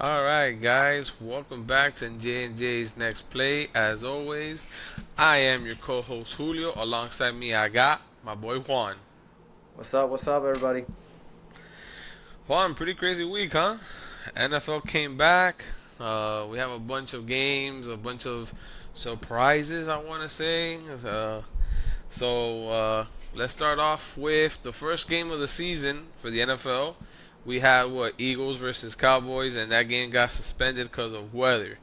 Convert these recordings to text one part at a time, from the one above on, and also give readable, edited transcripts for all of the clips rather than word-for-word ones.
All right, guys, welcome back to J&J's Next Play. As always, I am your co-host Julio. Alongside me, I got my boy Juan. What's up? What's up, everybody? Juan, pretty crazy week, huh? NFL came back. We have a bunch of games, a bunch of surprises, I want to say. So let's start off with the first game of the season for the NFL. We had Eagles versus Cowboys, and that game got suspended because of weather.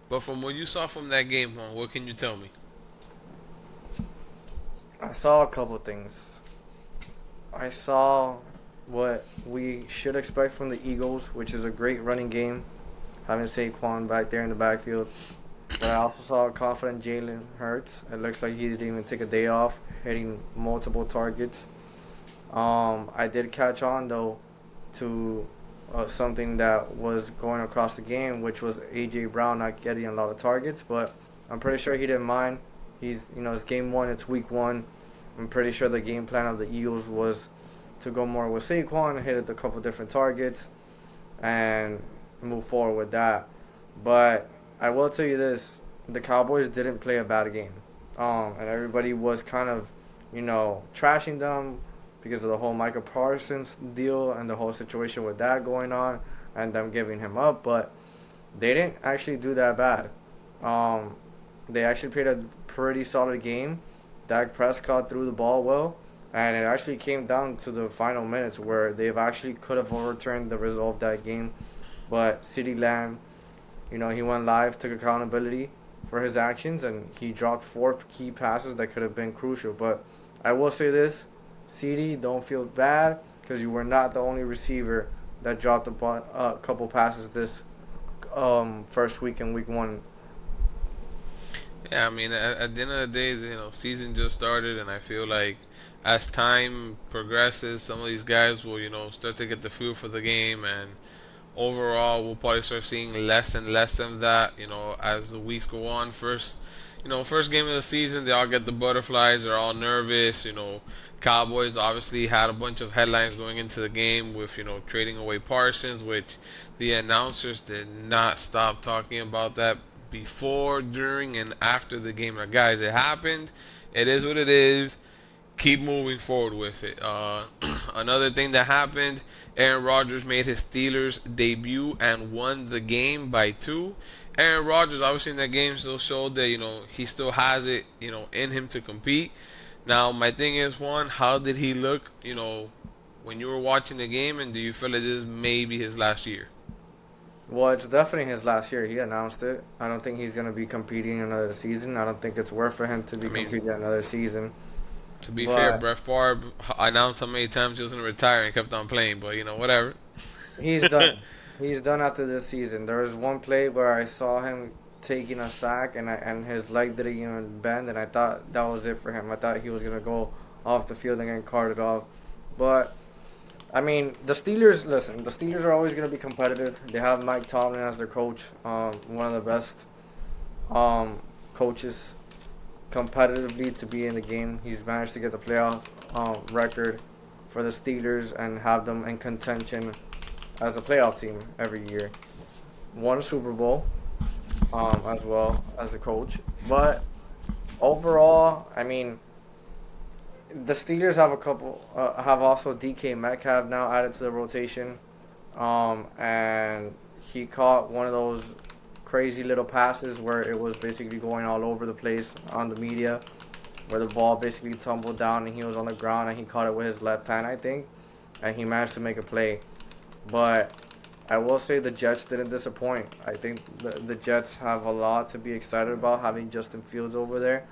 But from what you saw from that game, Juan, what can you tell me? I saw a couple things. I saw what we should expect from the Eagles, which is a great running game, having Saquon back there in the backfield. But I also saw a confident Jalen Hurts. It looks like he didn't even take a day off, hitting multiple targets. I did catch on though to something that was going across the game, which was AJ Brown not getting a lot of targets, but I'm pretty sure he didn't mind. It's game one, it's week one. I'm pretty sure the game plan of the Eagles was to go more with Saquon, hit a couple different targets, and move forward with that. But I will tell you this: the Cowboys didn't play a bad game, and everybody was kind of, trashing them because of the whole Michael Parsons deal and the whole situation with that going on, and them giving him up. But they didn't actually do that bad. Um, they actually played a pretty solid game. Dak Prescott threw the ball well, and it actually came down to the final minutes where they've actually could have overturned the result of that game. But CeeDee Lamb, he went live, took accountability for his actions, and he dropped four key passes that could have been crucial. But I will say this, CeeDee, don't feel bad because you were not the only receiver that dropped a couple passes this first week in week one. Yeah, I mean, at the end of the day, season just started, and I feel like as time progresses, some of these guys will, start to get the feel for the game, and overall, we'll probably start seeing less and less of that, as the weeks go on. First game of the season, they all get the butterflies, they're all nervous. Cowboys obviously had a bunch of headlines going into the game with, trading away Parsons, which the announcers did not stop talking about that before, during, and after the game. Now, guys, it happened. It is what it is. Keep moving forward with it. Another thing that happened, Aaron Rodgers made his Steelers debut and won the game by two. Aaron Rodgers, obviously in that game, still showed that he still has it in him to compete. Now my thing is, one, how did he look when you were watching the game, and do you feel like this is maybe his last year? Well, it's definitely his last year. He announced it. I don't think he's going to be competing another season. I don't think it's worth for him to I be mean, competing another season. to be fair, But Brett Favre announced how many times he was going to retire and kept on playing, but whatever. he's done. He's done after this season. There was one play where I saw him taking a sack and his leg didn't even bend, and I thought that was it for him. I thought he was going to go off the field and get carted off. But I mean, the Steelers. Listen, the Steelers are always going to be competitive. They have Mike Tomlin as their coach, one of the best coaches competitively to be in the game. He's managed to get the playoff record for the Steelers and have them in contention as a playoff team every year. Won a Super Bowl as well as a coach, but overall, I mean, the Steelers have a couple. Have also DK Metcalf now added to the rotation, and he caught one of those crazy little passes where it was basically going all over the place on the media, where the ball basically tumbled down and he was on the ground and he caught it with his left hand, I think, and he managed to make a play. But I will say the Jets didn't disappoint. I think the Jets have a lot to be excited about having Justin Fields over there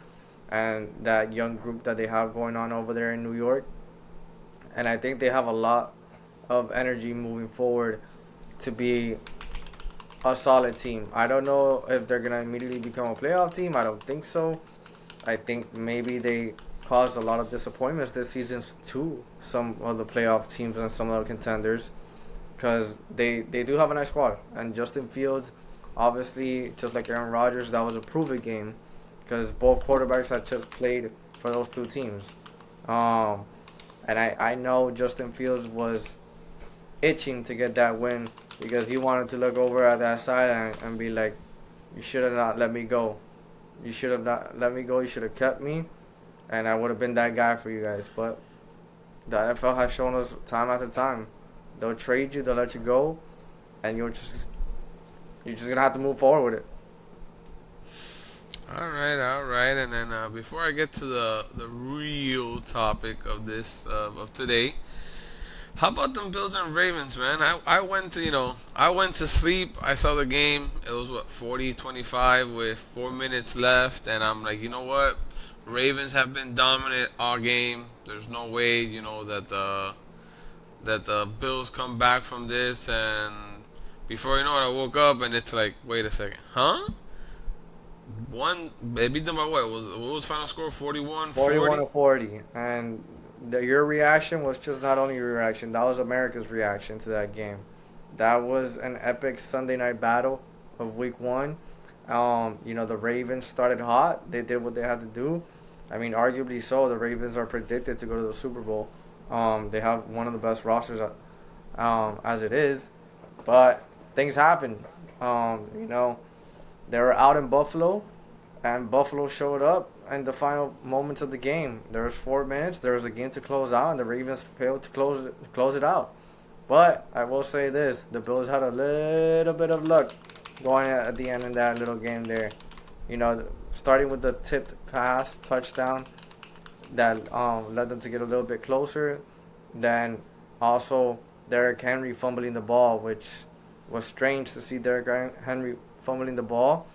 and that young group that they have going on over there in New York. And I think they have a lot of energy moving forward to be a solid team. I don't know if they're going to immediately become a playoff team. I don't think so. I think maybe they caused a lot of disappointments this season to some of the playoff teams and some of the contenders because they do have a nice squad. And Justin Fields, obviously, just like Aaron Rodgers, that was a prove-it game because both quarterbacks had just played for those two teams. Um, and I know Justin Fields was itching to get that win because he wanted to look over at that side and be like, "You should have not let me go. You should have not let me go. You should have kept me, and I would have been that guy for you guys." But the NFL has shown us time after time, they'll trade you, they'll let you go, and you're just gonna have to move forward with it. All right. And then before I get to the real topic of this of today, how about them Bills and Ravens, man? I went to I went to sleep. I saw the game. It was what 40-25 with 4 minutes left, and I'm like, you know what? Ravens have been dominant all game. There's no way that the Bills come back from this. And before you know it, I woke up and it's like, wait a second, huh? One, they beat them by what was final score? 41, 41 40. to 40, and your reaction was just not only your reaction. That was America's reaction to that game. That was an epic Sunday night battle of Week One. The Ravens started hot. They did what they had to do. I mean, arguably so. The Ravens are predicted to go to the Super Bowl. They have one of the best rosters as it is, but things happen. You know, they were out in Buffalo, and Buffalo showed up in the final moments of the game. There was 4 minutes. There was a game to close out, and the Ravens failed to close it out. But I will say this: the Bills had a little bit of luck going at the end of that little game there. Starting with the tipped pass touchdown that led them to get a little bit closer. Then also Derrick Henry fumbling the ball, which was strange to see Derrick Henry fumbling the ball,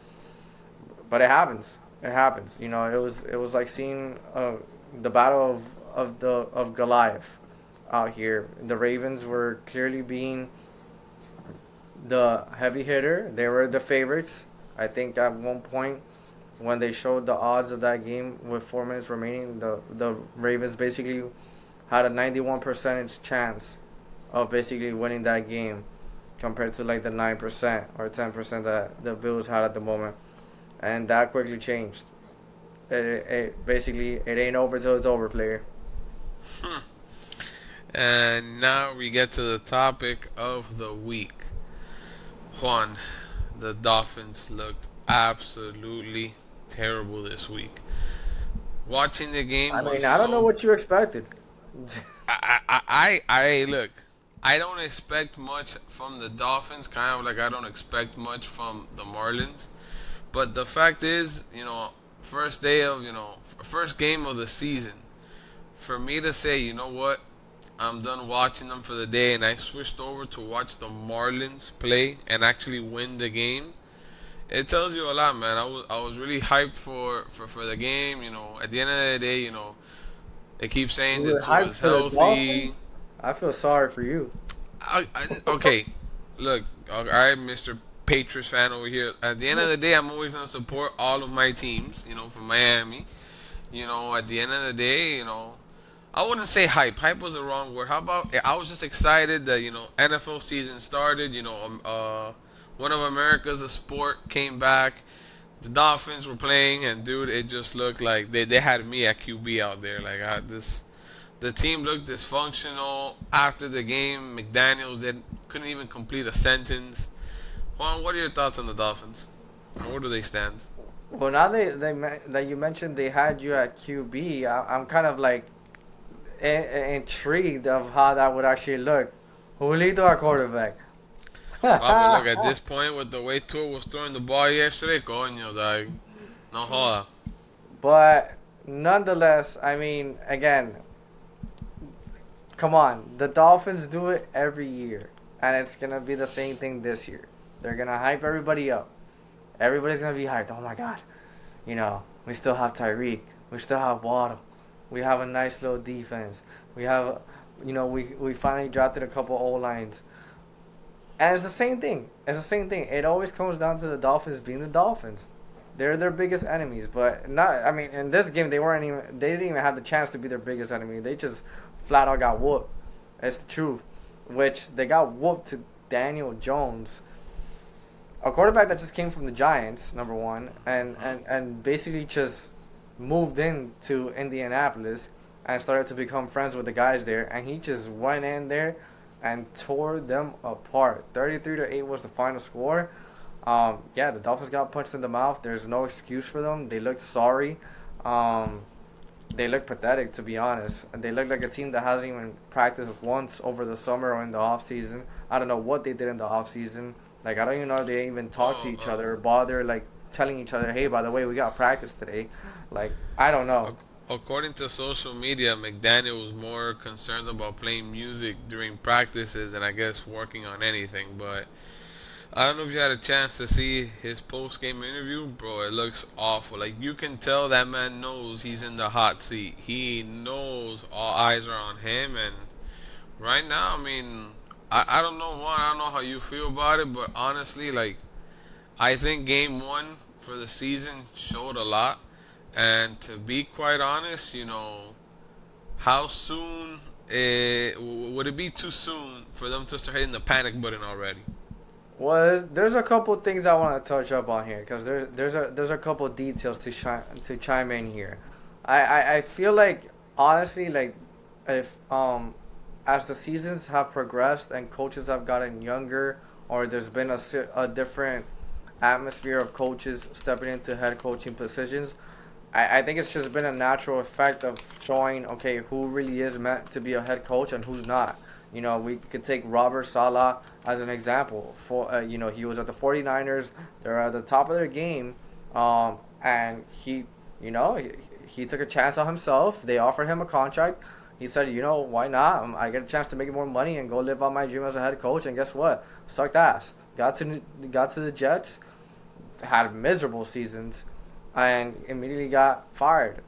but it happens. It happens. It was like seeing the battle of Goliath out here. The Ravens were clearly being the heavy hitter. They were the favorites. I think at one point when they showed the odds of that game with 4 minutes remaining, the Ravens basically had a 91% chance of basically winning that game compared to like the 9% or 10% that the Bills had at the moment. And that quickly changed. It basically it ain't over till it's over, player. Hmm. And now we get to the topic of the week. Juan, the Dolphins looked absolutely terrible this week. Watching the game I was mean, I don't know so. what you expected. Look. I don't expect much from the Dolphins, kind of like I don't expect much from the Marlins. But the fact is, first day of, first game of the season, for me to say, you know what, I'm done watching them for the day, and I switched over to watch the Marlins play and actually win the game. It tells you a lot, man. I was really hyped for the game. At the end of the day, they keep saying You that were hyped Tua's for the healthy. Dolphins? I feel sorry for you. Okay, look, all right, Mr. Patriots fan over here. At the end of the day, I'm always gonna support all of my teams. From Miami. At the end of the day, I wouldn't say hype. Hype was the wrong word. How about I was just excited that NFL season started. One of America's a sport came back. The Dolphins were playing, and dude, it just looked like they had me at QB out there. Like the team looked dysfunctional after the game. McDaniels couldn't even complete a sentence. Juan, what are your thoughts on the Dolphins? Where do they stand? Well, now that you mentioned they had you at QB, I'm kind of like intrigued of how that would actually look. Julito at quarterback. But look, at this point, with the way Tua was throwing the ball yesterday, coño, like, no joda. But nonetheless, I mean, again, come on. The Dolphins do it every year, and it's gonna be the same thing this year. They're gonna hype everybody up. Everybody's gonna be hyped. Oh my God, we still have Tyreek. We still have Waddle. We have a nice little defense. We have, we finally drafted a couple O lines. And it's the same thing. It's the same thing. It always comes down to the Dolphins being the Dolphins. They're their biggest enemies, but not. I mean, in this game, they weren't even. They didn't even have the chance to be their biggest enemy. They just flat out got whooped. It's the truth. Which they got whooped to Daniel Jones, a quarterback that just came from the Giants, number one, and basically just moved into Indianapolis and started to become friends with the guys there. And he just went in there and tore them apart. 33-8 was the final score. Yeah, the Dolphins got punched in the mouth. There's no excuse for them. They looked sorry. Um, they look pathetic, to be honest. And they look like a team that hasn't even practiced once over the summer or in the off season. I don't know what they did in the off season. Like, I don't even know if they even talk to Well, each other or bother like telling each other, hey, by the way, we got practice today. Like, I don't know. according to social media, McDaniel was more concerned about playing music during practices and I guess working on anything. But I don't know if you had a chance to see his post game interview, bro. It looks awful. Like you can tell that man knows he's in the hot seat. He knows all eyes are on him, and right now, I mean, I don't know Juan. I don't know how you feel about it, but honestly, like I think game one for the season showed a lot. And to be quite honest, how soon would it be too soon for them to start hitting the panic button already? Well, there's a couple things I want to touch up on here because there's a couple details to chime in here. I feel like honestly like if as the seasons have progressed and coaches have gotten younger or there's been a different atmosphere of coaches stepping into head coaching positions, I think it's just been a natural effect of showing, okay, who really is meant to be a head coach and who's not. We could take Robert Sala as an example. He was at the 49ers. They're at the top of their game. And he took a chance on himself. They offered him a contract. He said, why not? I get a chance to make more money and go live out my dream as a head coach. And guess what? Sucked ass. Got to the Jets, had miserable seasons, and immediately got fired.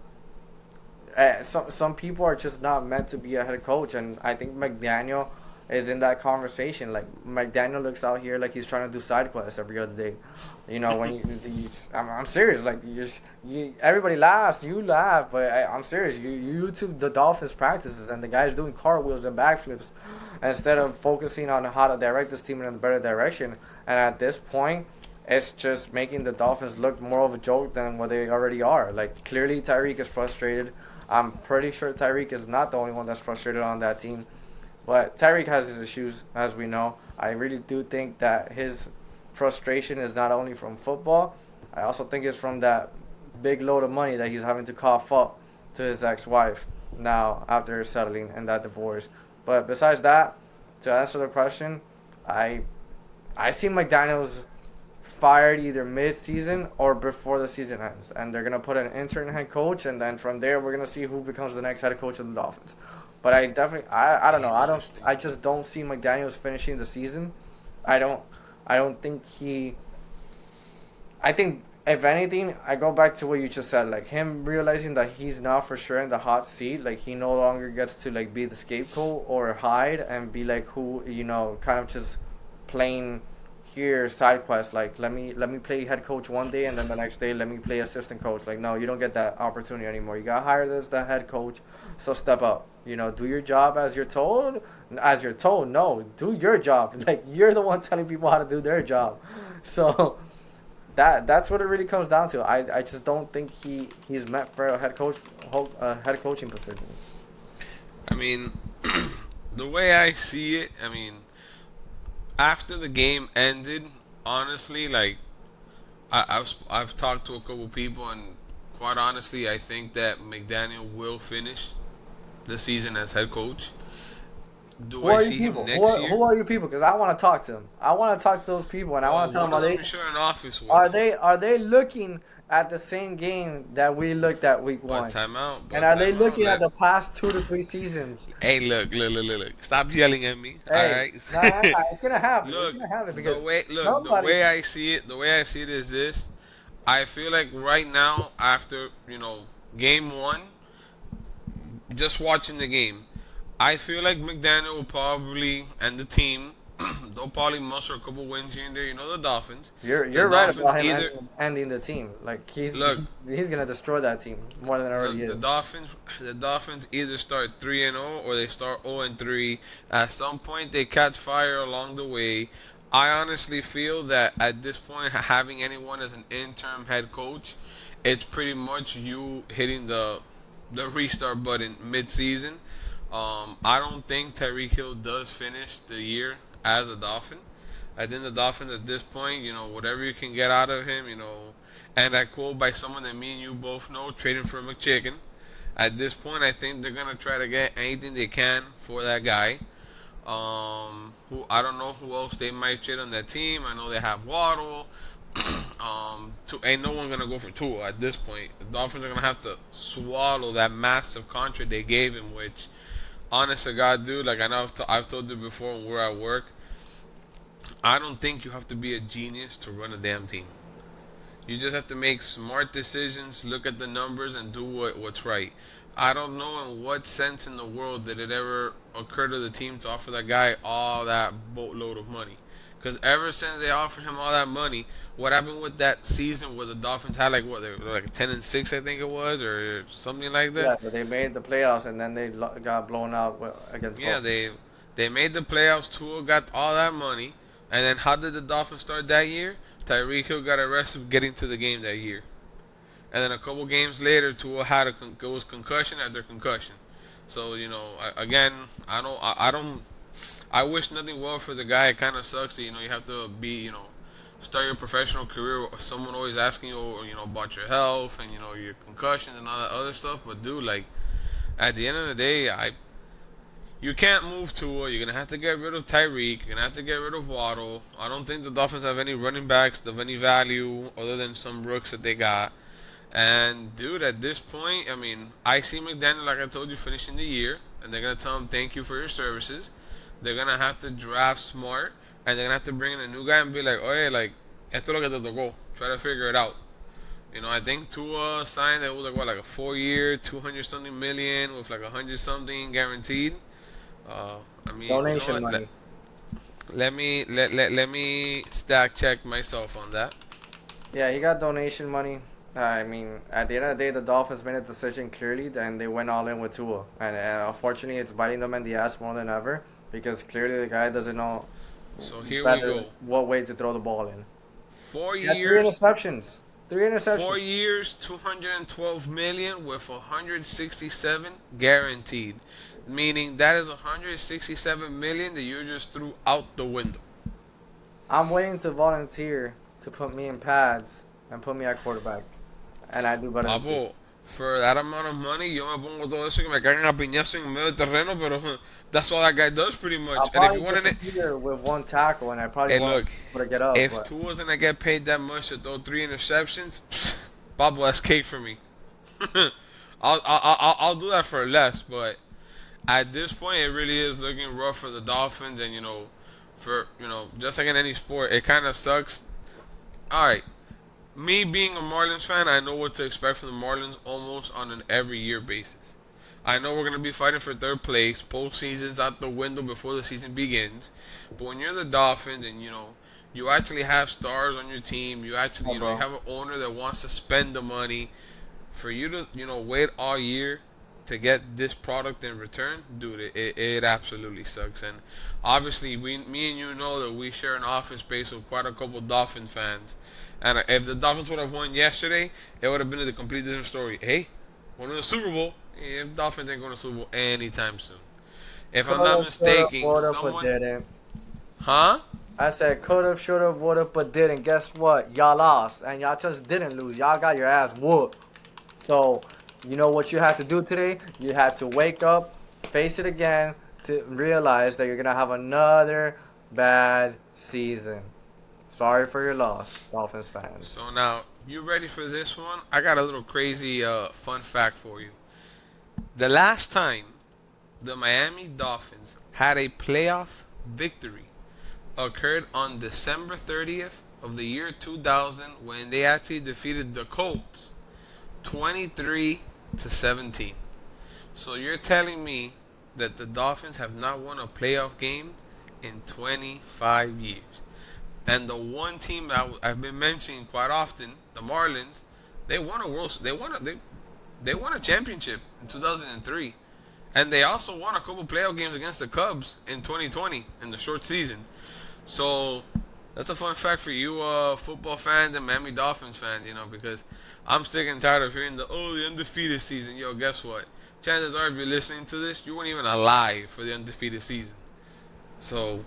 Some people are just not meant to be a head coach, and I think McDaniel is in that conversation. Like McDaniel looks out here like he's trying to do side quests every other day. When I'm serious. Like everybody laughs, you laugh, but I'm serious. You YouTube the Dolphins practices, and the guy's doing cartwheels and backflips instead of focusing on how to direct this team in a better direction. And at this point, it's just making the Dolphins look more of a joke than what they already are. Like clearly Tyreek is frustrated. I'm pretty sure Tyreek is not the only one that's frustrated on that team. But Tyreek has his issues, as we know. I really do think that his frustration is not only from football. I also think it's from that big load of money that he's having to cough up to his ex-wife now after settling in that divorce. But besides that, to answer the question, I I see McDaniel's fired either mid-season or before the season ends, and they're gonna put an intern head coach, and then from there we're gonna see who becomes the next head coach of the Dolphins. But I don't know, Interesting. I just don't see McDaniel's finishing the season. I don't I don't think he I think if anything, I go back to what you just said, like him realizing that he's now for sure in the hot seat, like he no longer gets to like be the scapegoat or hide and be like who kind of just playing here side quest. Like let me play head coach one day and then the next day let me play assistant coach. Like no, you don't get that opportunity anymore. You got hired as the head coach, so step up. Do your job as you're told. As you're told, no, do your job. Like you're the one telling people how to do their job. So that's what it really comes down to. I just don't think he's meant for a head coaching position. I mean, the way I see it, I mean, after the game ended, honestly, like I've talked to a couple people, and quite honestly, I think that McDaniel will finish the season as head coach. Do Who I are you see him people? next year? Who are you people? Because I want to talk to them. I want to talk to those people, and I want Well, to tell one them of them you share an office are with. they looking at the same game that we looked at week But one, time out, and but are they time out. looking at the past 2 to 3 seasons? Hey, look. Stop yelling at me. All Hey, right. nah, it's gonna happen. It's Look, gonna happen the because way look the nobody. way I see it, is this. I feel like right now, after game one, just watching the game, I feel like McDaniel will probably and the team they'll probably muster a couple wins here and there. The Dolphins. The You're right Dolphins about him either ending the team. Like look he's gonna destroy that team more than it already look is. the Dolphins either start 3-0 or they start 0-3. At some point they catch fire along the way. I honestly feel that at this point, having anyone as an interim head coach, it's pretty much you hitting the restart button mid-season. I don't think Tyreek Hill does finish the year as a Dolphin. I think the Dolphins at this point, whatever you can get out of him, and that quote by someone that me and you both know, trading for McChicken. At this point, I think they're gonna try to get anything they can for that guy. Who I don't know who else they might trade on that team. I know they have Waddle. Ain't no one gonna go for Tua at this point. The Dolphins are gonna have to swallow that massive contract they gave him, which, honest to God, dude, like I know I've told you before when we're at work, I don't think you have to be a genius to run a damn team. You just have to make smart decisions, look at the numbers, and do what's right. I don't know in what sense in the world did it ever occur to the team to offer that guy all that boatload of money. Because ever since they offered him all that money, what happened with that season where the Dolphins had like what they were like 10-6, I think it was, or something like that. Yeah, but they made the playoffs and then they got blown out against Yeah, Baltimore. they made the playoffs. Tua got all that money, and then how did the Dolphins start that year? Tyreek Hill got arrested getting to the game that year. And then a couple games later, Tua had it was concussion after concussion. So again, I don't, I wish nothing well for the guy. It kind of sucks that you have to be start your professional career with someone always asking you about your health and your concussions and all that other stuff. But dude, like at the end of the day, you can't move Tua. You're gonna have to get rid of Tyreek. You're gonna have to get rid of Waddle. I don't think the Dolphins have any running backs of any value other than some rooks that they got. And dude, at this point, I mean, I see McDaniel, like I told you, finishing the year, and they're gonna tell him thank you for your services. They're gonna have to draft smart, and they're gonna have to bring in a new guy and be like, oh yeah, like esto es lo que te tocó. Try to figure it out. I think Tua signed that was like what, like a 4 year, 200 something million with like 100 something guaranteed. I mean, you know Donation what? money. Let me stack check myself on that. Yeah, he got donation money. I mean, at the end of the day, the Dolphins made a decision clearly, and they went all in with Tua. And unfortunately, it's biting them in the ass more than ever because clearly the guy doesn't know So here we better go. what way to throw the ball in. Four He had three years, interceptions. Three four interceptions. years, 212 million with 167 guaranteed, meaning that is 167 million that you just threw out the window. I'm waiting to volunteer to put me in pads and put me at quarterback, and I do better than Tua. Papo, for that amount of money, yo me pongo todo eso que me caigan a piñazo en medio del terreno, pero that's all that guy does pretty much. I'll And if you probably want to, disappear with one tackle, and I probably hey, won't look, be able to get up. if But Tua's gonna get paid that much to throw three interceptions, Pablo, that's cake for me. I'll do that for less, but at this point, it really is looking rough for the Dolphins, and for just like in any sport, it kind of sucks. All right, me being a Marlins fan, I know what to expect from the Marlins almost on an every year basis. I know we're gonna be fighting for third place. Postseason's out the window before the season begins. But when you're the Dolphins and you actually have stars on your team, you actually oh, you bro, have an owner that wants to spend the money for you to wait all year to get this product in return, dude, it absolutely sucks. And obviously, me and you know that we share an office space with quite a couple Dolphin fans. And if the Dolphins would have won yesterday, it would have been a complete different story. Hey, won the Super Bowl. If Dolphins ain't going to Super Bowl anytime soon. If I'm not coulda, shoulda, mistaken, woulda, but someone, didn't. huh? I said coulda, shoulda, woulda, but didn't. Guess what? Y'all lost, and y'all just didn't lose. Y'all got your ass whooped. So, you know what you had to do today? You had to wake up, face it again, to realize that you're gonna have another bad season. Sorry for your loss, Dolphins fans. So now, you ready for this one? I got a little crazy fun fact for you. The last time the Miami Dolphins had a playoff victory occurred on December 30th of the year 2000 when they actually defeated the Colts 23 to 17. So you're telling me that the Dolphins have not won a playoff game in 25 years. And the one team that I've been mentioning quite often, the Marlins, they won a world they won a championship in 2003. And they also won a couple playoff games against the Cubs in 2020 in the short season. So that's a fun fact for you football fans and Miami Dolphins fans, because I'm sick and tired of hearing the undefeated season. Yo, guess what? chances are if you're listening to this, you weren't even alive for the undefeated season. So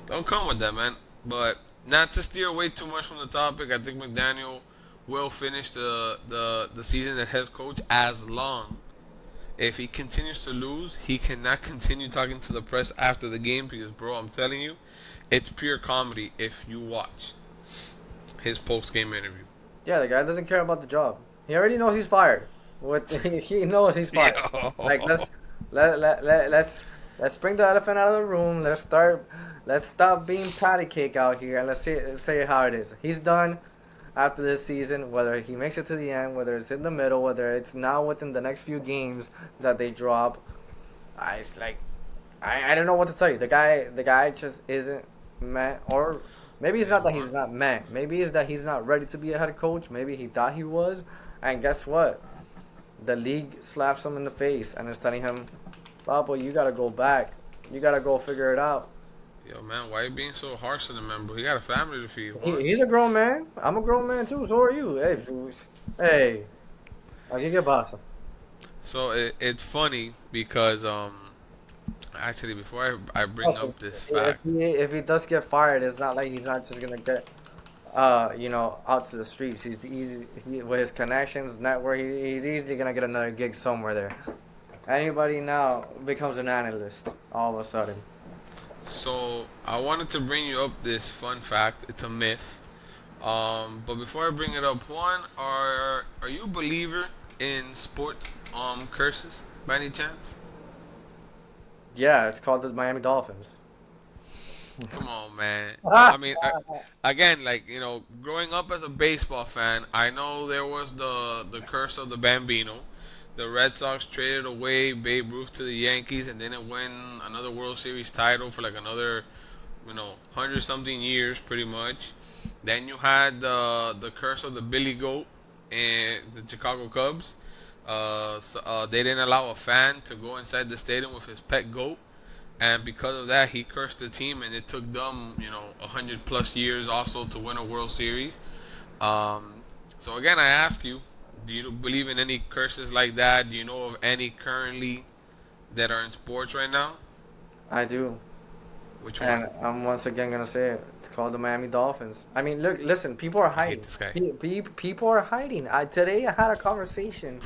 don't come with that, man. But not to steer away too much from the topic, I think McDaniel will finish the season as head coach as long. If he continues to lose, he cannot continue talking to the press after the game because, bro, I'm telling you, it's pure comedy if you watch his post game interview. Yeah, the guy doesn't care about the job. He already knows he's fired. What he knows he's fired. Like Yo. let's bring the elephant out of the room. Let's stop being patty cake out here and let's say it how it is. He's done after this season, whether he makes it to the end, whether it's in the middle, whether it's now within the next few games that they drop. I it's like I don't know what to tell you. The guy just isn't meant, or maybe it's You know not that he's what? not meant. Maybe it's that he's not ready to be a head coach. Maybe he thought he was, and guess what? The league slaps him in the face and is telling him, "Papa, you gotta go back. You gotta go figure it out." Yo, man, why you being so harsh on the man, bro? He got a family to feed, Juan. He's a grown man. I'm a grown man too. So are you. Hey, hey, aquí qué pasa? So it's funny because actually before I bring Also, up this if fact, he does get fired, it's not like he's not just gonna get out to the streets. With his connections, network. He's easily gonna get another gig somewhere there. Anybody now becomes an analyst all of a sudden. so I wanted to bring you up this fun fact. It's a myth. But before I bring it up, Juan, are you a believer in sport curses by any chance? Yeah, it's called the Miami Dolphins. Come on, man. I mean, again, like growing up as a baseball fan, I know there was the curse of the Bambino. The Red Sox traded away Babe Ruth to the Yankees and didn't win another World Series title for like another, 100 something years, pretty much. Then you had the curse of the Billy Goat and the Chicago Cubs. They didn't allow a fan to go inside the stadium with his pet goat, and because of that, he cursed the team, and it took them, 100 plus years also to win a World Series. Um, so again, I ask you, do you believe in any curses like that? Do you know of any currently that are in sports right now? I do. Which one? And I'm once again gonna say it. It's called the Miami Dolphins. I mean, look, listen. People are I hate hiding. this guy. People are hiding. Today I had a conversation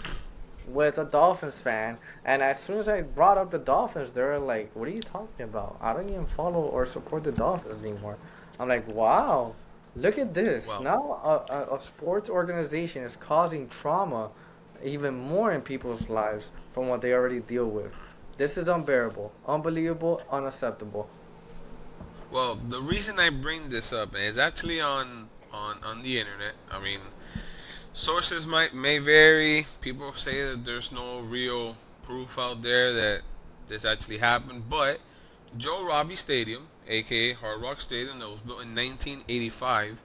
with a Dolphins fan, and as soon as I brought up the Dolphins, they were like, "What are you talking about? I don't even follow or support the Dolphins anymore." I'm like, "Wow, look at this! Well, Now a sports organization is causing trauma even more in people's lives from what they already deal with. This is unbearable, unbelievable, unacceptable." the reason I bring this up is actually on the internet. I mean, sources may vary. People say that there's no real proof out there that this actually happened, but Joe Robbie Stadium, aka Hard Rock Stadium, that was built in 1985,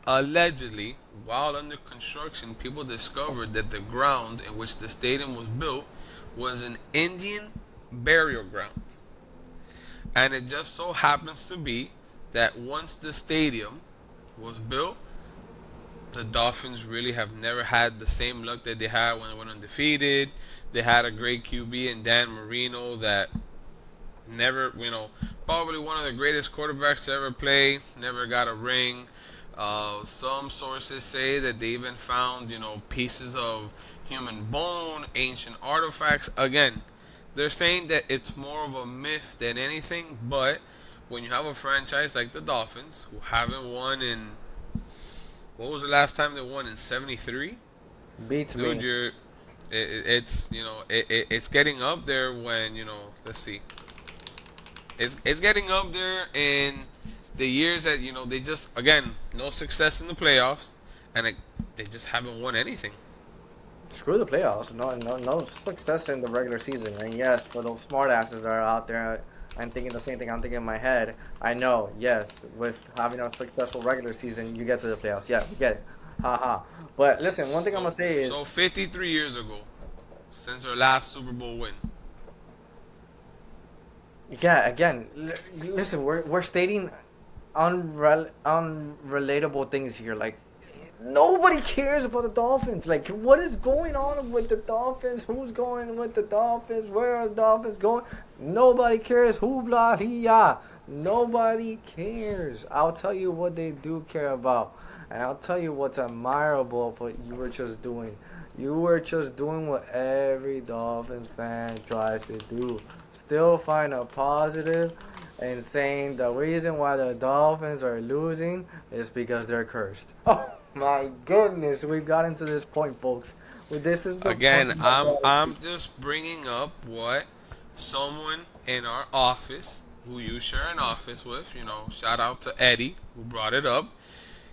allegedly, while under construction, people discovered that the ground in which the stadium was built was an Indian burial ground. And it just so happens to be that once the stadium was built, the Dolphins really have never had the same luck that they had when they went undefeated. They had a great QB in Dan Marino that never, probably one of the greatest quarterbacks to ever play, never got a ring. Some sources say that they even found, pieces of human bone, ancient artifacts. Again, they're saying that it's more of a myth than anything, but when you have a franchise like the Dolphins, who haven't won in, what was the last time they won in 73? Beats Dude, me. it's, it's getting up there when, let's see. It's getting up there in the years that they just again no success in the playoffs, and they just haven't won anything. Screw the playoffs. No success in the regular season. And yes, for those smartasses that are out there and thinking the same thing I'm thinking in my head, I know, yes, with having a successful regular season, you get to the playoffs. Yeah, we get it. Ha ha. But listen, one thing I'm gonna say is, 53 years ago, since their last Super Bowl win. yeah, again, listen, we're stating unrelatable things here. Like Nobody cares about the Dolphins. Like, what is going on with the Dolphins? Who's going with the Dolphins? Where are the Dolphins going? Nobody cares. Who blah ya. Nobody cares. I'll tell you what they do care about, and I'll tell you what's admirable of what you were just doing. You were just doing what every Dolphins fan tries to do. Still find a positive and saying the reason why the Dolphins are losing is because they're cursed. Oh my goodness, we've gotten to this point, folks. Well, this is the Again, point I'm mentality. just bringing up what someone in our office who you share an office with, shout out to Eddie who brought it up.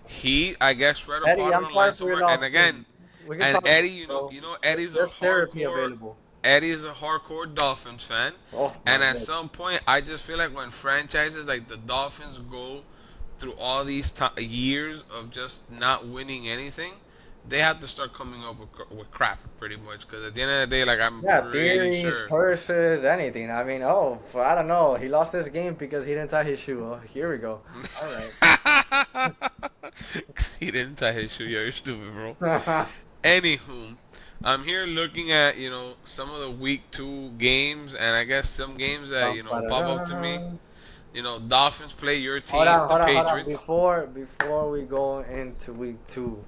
He, I guess, read a Eddie, part I'm online sorry for your somewhere. And loss too. again, We can and talk about Eddie, it, bro. Eddie's a There's therapy hardcore. available. Eddie's a hardcore Dolphins fan, Oh my and at god. some point, I just feel like when franchises like the Dolphins go through all these years of just not winning anything, they have to start coming up with crap pretty much. Because at the end of the day, like I'm Yeah, pretty theories, sure curses, anything. I mean, I don't know. He lost this game because he didn't tie his shoe. Oh, here we go. All he didn't tie his shoe. You're stupid, bro. right. Anywho, I'm here looking at some of the week 2 games, and I guess some games that Bum, pop up to me. ba-da-dum. Dolphins play your Hold team, on, the hold on, hold on. Patriots. Before we go into week 2,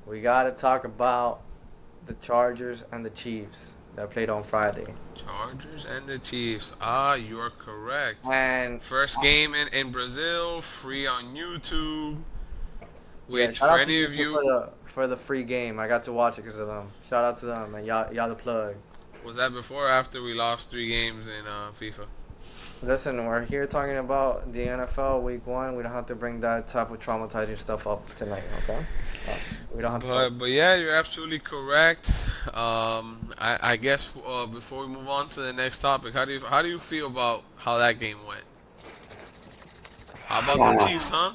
we gotta talk about the Chargers and the Chiefs that played on Friday. Chargers and the Chiefs. Ah, you are correct. And First game in Brazil, free on YouTube. yeah, Which shout for out to any of YouTube you, for the free game. I got to watch it because of them. Shout out to them, and y'all the plug. was that before or after we lost 3 games in FIFA? Listen, we're here talking about the NFL Week 1. We don't have to bring that type of traumatizing stuff up tonight, okay? We don't have to talk. But yeah, you're absolutely correct. I guess before we move on to the next topic, how do you feel about how that game went? How about them Chiefs, huh?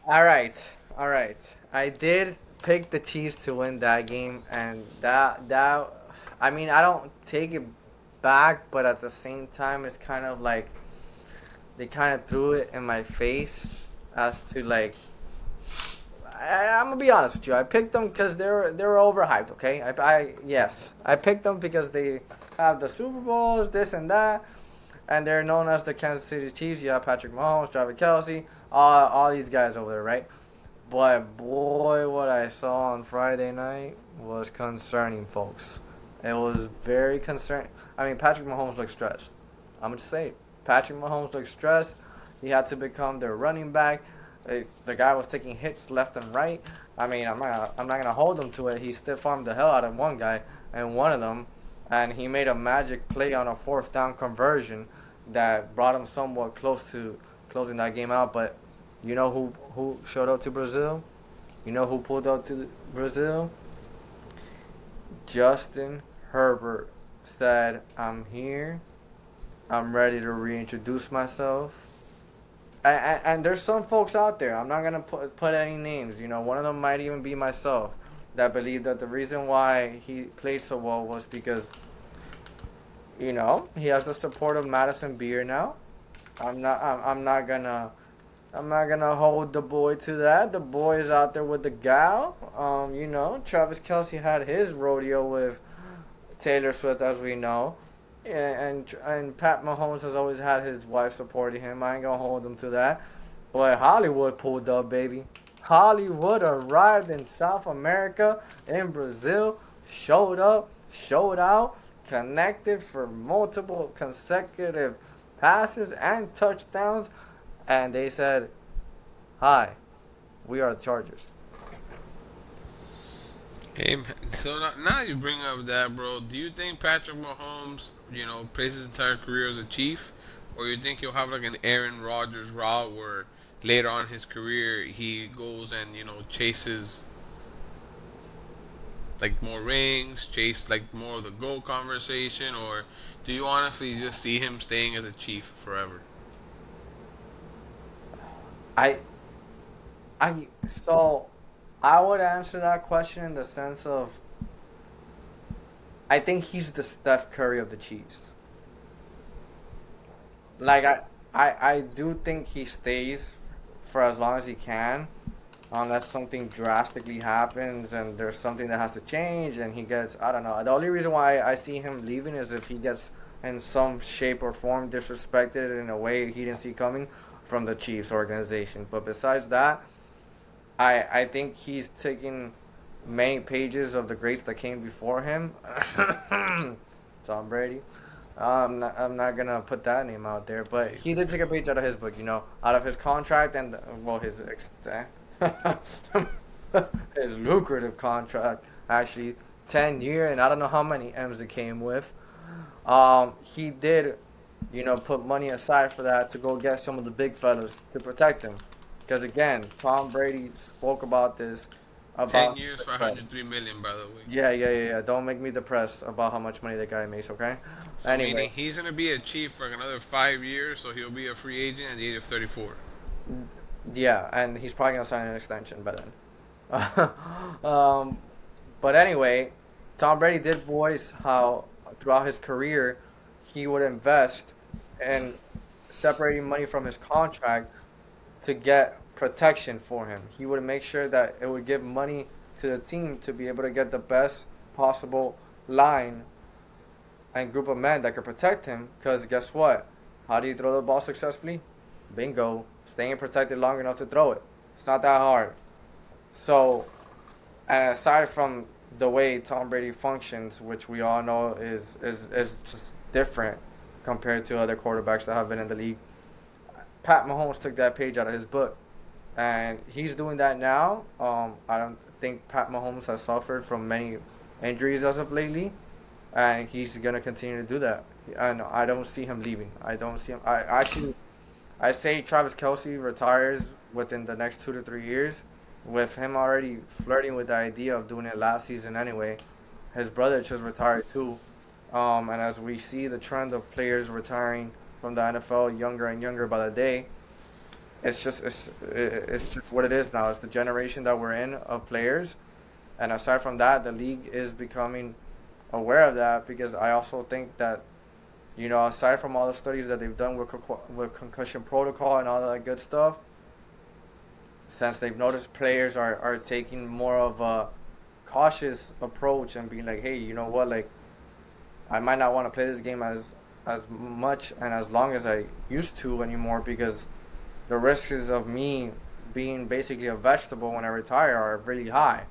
All right, all right. I did pick the Chiefs to win that game, and that I mean, I don't take it back, but at the same time, it's kind of like they kind of threw it in my face as to like I'm gonna be honest with you. I picked them because they were overhyped. Okay, yes, I picked them because they have the Super Bowls, this and that, and they're known as the Kansas City Chiefs. You have Patrick Mahomes, Travis Kelsey, all these guys over there, right? But boy, what I saw on Friday night was concerning, folks. It was very concerning. I mean, Patrick Mahomes looked stressed. I'm gonna say it. Patrick Mahomes looked stressed. He had to become their running back. The guy was taking hits left and right. I mean, I'm not gonna hold him to it. He stiff armed the hell out of one guy and one of them, and he made a magic play on a fourth down conversion that brought him somewhat close to closing that game out. But you know who showed up to Brazil? You know who pulled up to Brazil? Justin Herbert said, "I'm here. I'm ready to reintroduce myself." And there's some folks out there. I'm not gonna put any names. One of them might even be myself that believe that the reason why he played so well was because he has the support of Madison Beer now. I'm not gonna hold the boy to that. The boy is out there with the gal. Travis Kelsey had his rodeo with Taylor Swift, as we know. And Pat Mahomes has always had his wife supporting him. I ain't gonna hold him to that. But Hollywood pulled up, baby. Hollywood arrived in South America, in Brazil, showed up, showed out, connected for multiple consecutive passes and touchdowns, and they said, "Hi, we are the Chargers." Hey, so now you bring up that, bro. Do you think Patrick Mahomes, plays his entire career as a Chief, or you think he'll have like an Aaron Rodgers route where later on in his career he goes and chases like more rings, chase like more of the GOAT conversation, or do you honestly just see him staying as a Chief forever? I so I would answer that question in the sense of I think he's the Steph Curry of the Chiefs. Like I do think he stays for as long as he can. unless something drastically happens and there's something that has to change and he gets, I don't know. The only reason why I see him leaving is if he gets in some shape or form disrespected in a way he didn't see coming from the Chiefs organization. But besides that, I think he's taking many pages of the greats that came before him. Tom Brady. I'm not gonna put that name out there, but He's he the did take a same. page out of his book, out of his contract and well, his lucrative contract, actually, 10 year, and I don't know how many M's it came with. He did, put money aside for that to go get some of the big fellas to protect him, because again, Tom Brady spoke about this, 10 about years for success. 103 million, by the way. Yeah, yeah, yeah, yeah. Don't make me depressed about how much money that guy makes, okay? So Anyway, meaning he's gonna be a Chief for another 5 years, so he'll be a free agent at the age of 34. yeah, and he's probably gonna sign an extension by then. um, but anyway, Tom Brady did voice how throughout his career he would invest in separating money from his contract to get protection for him. He would make sure that it would give money to the team to be able to get the best possible line and group of men that could protect him. Because guess what? How do you throw the ball successfully? Bingo. Staying protected long enough to throw it. It's not that hard. So, and aside from the way Tom Brady functions, which we all know is just different compared to other quarterbacks that have been in the league, Pat Mahomes took that page out of his book, and he's doing that now. I don't think Pat Mahomes has suffered from many injuries as of lately, and he's gonna continue to do that. And I don't see him leaving. I don't see him. I say Travis Kelsey retires within the next 2 to 3 years, with him already flirting with the idea of doing it last season anyway. His brother just retired too, and as we see the trend of players retiring from the NFL younger and younger by the day, it's just what it is now. It's the generation that we're in of players, and aside from that, the league is becoming aware of that because I also think that aside from all the studies that they've done with concussion protocol and all that good stuff, since they've noticed players are taking more of a cautious approach and being like, hey, you know what, like I might not want to play this game as much and as long as I used to anymore because the risks of me being basically a vegetable when I retire are really high.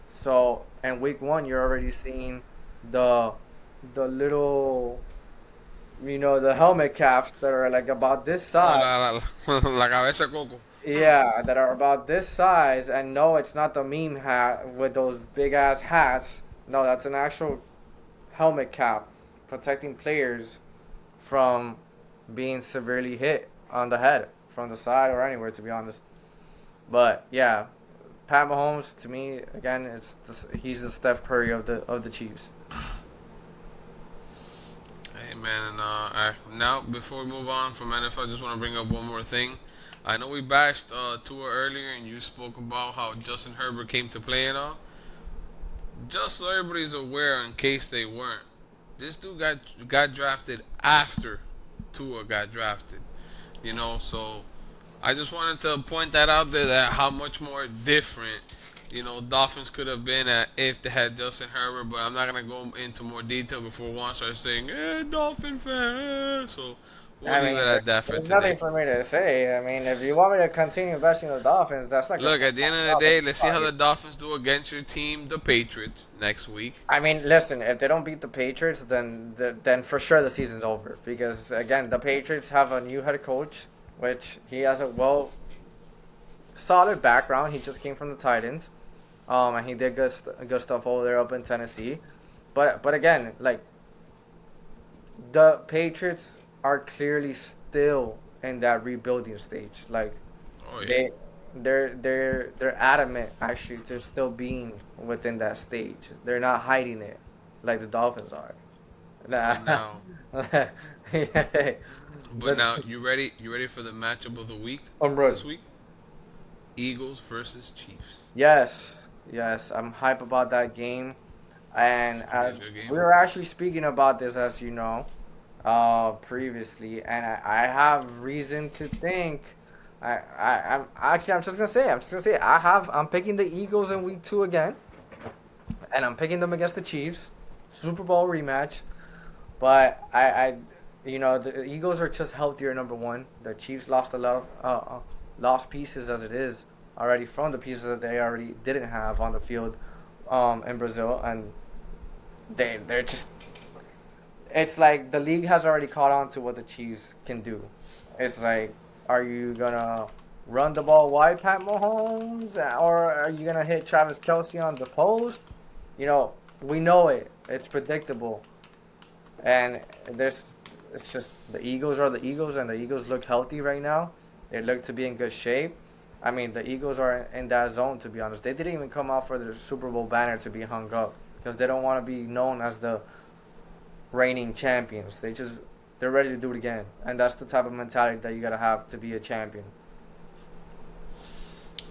So in week one, you're already seeing the the little the helmet caps that are like about this Oh, size. la cabeza de coco. Yeah, that are about this size. And no, it's not the meme hat with those big ass hats. No, that's an actual helmet cap protecting players from being severely hit on the head from the side or anywhere, to be honest. But yeah, Pat Mahomes to me again, he's the Steph Curry of the Chiefs. Hey man, and now before we move on from NFL, I just want to bring up one more thing. I know we bashed Tua earlier, and you spoke about how Justin Herbert came to play and all. Just so everybody's aware, in case they weren't, this dude got drafted after Tua got drafted. So I just wanted to point that out there that how much more different Dolphins could have been at if they had Justin Herbert. But I'm not gonna go into more detail before one starts saying, Dolphin fan." So we'll I leave mean, it at that for there's nothing today. for me to say. I mean, if you want me to continue investing in the Dolphins, that's like a Look, full at the end time of the job that day, you let's see got how here. the Dolphins do against your team, the Patriots, next week. I mean, listen, if they don't beat the Patriots, then for sure the season's over. Because again, the Patriots have a new head coach, which he has a solid background. He just came from the Titans, and he did good stuff over there up in Tennessee. But again, like the Patriots are clearly still in that rebuilding stage. Like Oh yeah. they they're adamant actually to still being within that stage. They're not hiding it like the Dolphins are. But Nah. now, but the, now, you ready for the matchup of the week I'm ready. this week? Eagles versus Chiefs. Yes, yes, I'm hype about that game. And It's gonna be a as good we game. were actually speaking about this, as you know, previously, and I have reason to think, I'm just gonna say, I'm picking the Eagles in week 2 again, and I'm picking them against the Chiefs, Super Bowl rematch. But the Eagles are just healthier. Number one, the Chiefs lost a lot of lost pieces as it is already from the pieces that they already didn't have on the field, in Brazil, and they're just. It's like the league has already caught on to what the Chiefs can do. It's like, are you gonna run the ball wide, Pat Mahomes, or are you gonna hit Travis Kelsey on the post? We know it. It's predictable. And this, it's just the Eagles are the Eagles, and the Eagles look healthy right now. They look to be in good shape. I mean, the Eagles are in that zone, to be honest. They didn't even come out for their Super Bowl banner to be hung up because they don't want to be known as the reigning champions. They're ready to do it again, and that's the type of mentality that you gotta have to be a champion.